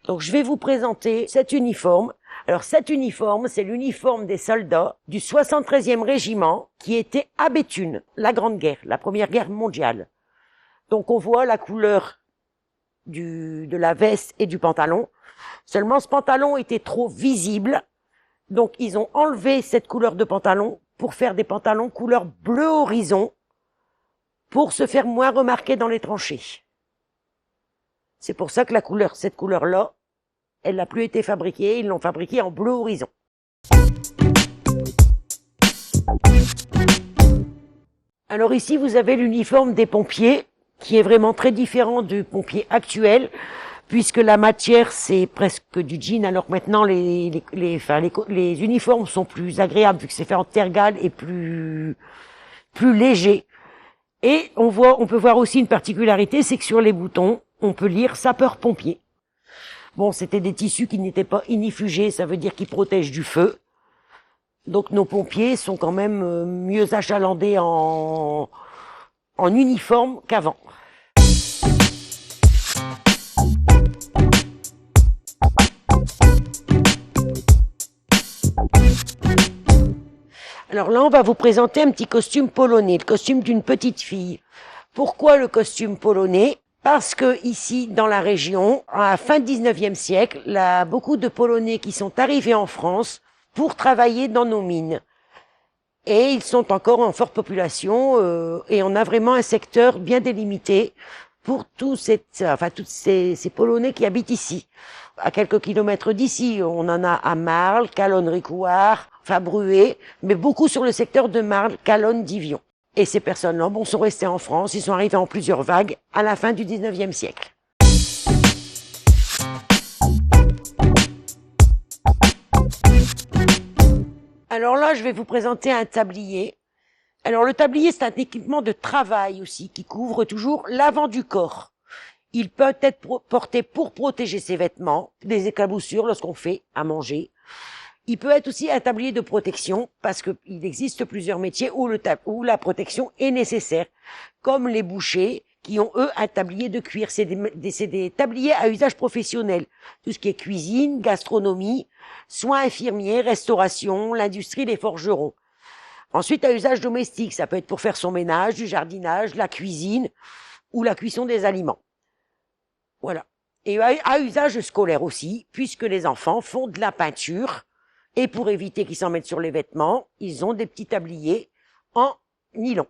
Donc je vais vous présenter cet uniforme. Alors cet uniforme, c'est l'uniforme des soldats du 73e régiment qui était à Béthune, la Grande Guerre, la Première Guerre mondiale. Donc on voit la couleur de la veste et du pantalon. Seulement ce pantalon était trop visible. Donc ils ont enlevé cette couleur de pantalon pour faire des pantalons couleur bleu horizon pour se faire moins remarquer dans les tranchées. C'est pour ça que cette couleur-là, elle n'a plus été fabriquée, ils l'ont fabriquée en bleu horizon. Alors ici, vous avez l'uniforme des pompiers, qui est vraiment très différent du pompier actuel, puisque la matière, c'est presque du jean, alors que maintenant, les uniformes sont plus agréables, vu que c'est fait en tergale et plus léger. Et on peut voir aussi une particularité, c'est que sur les boutons, on peut lire sapeur-pompier. Bon, c'était des tissus qui n'étaient pas inifugés, ça veut dire qu'ils protègent du feu. Donc nos pompiers sont quand même mieux achalandés en uniforme qu'avant. Alors là, on va vous présenter un petit costume polonais, le costume d'une petite fille. Pourquoi le costume polonais ? Parce que ici, dans la région, à la fin du 19e siècle, il y a beaucoup de Polonais qui sont arrivés en France pour travailler dans nos mines. Et ils sont encore en forte population, et on a vraiment un secteur bien délimité pour tous ces Polonais qui habitent ici. À quelques kilomètres d'ici, on en a à Marles, Calonne-Ricouart, Fabrué, mais beaucoup sur le secteur de Marles, Calonne, Divion. Et ces personnes-là, sont restées en France, ils sont arrivés en plusieurs vagues à la fin du 19e siècle. Alors là, je vais vous présenter un tablier. Alors le tablier, c'est un équipement de travail aussi, qui couvre toujours l'avant du corps. Il peut être porté pour protéger ses vêtements, des éclaboussures lorsqu'on fait à manger. Il peut être aussi un tablier de protection, parce qu'il existe plusieurs métiers où la protection est nécessaire, comme les bouchers, qui ont eux un tablier de cuir. C'est des tabliers à usage professionnel. Tout ce qui est cuisine, gastronomie, soins infirmiers, restauration, l'industrie, les forgerons. Ensuite, à usage domestique, ça peut être pour faire son ménage, du jardinage, la cuisine, ou la cuisson des aliments. Voilà. Et à usage scolaire aussi, puisque les enfants font de la peinture, et pour éviter qu'ils s'en mettent sur les vêtements, ils ont des petits tabliers en nylon.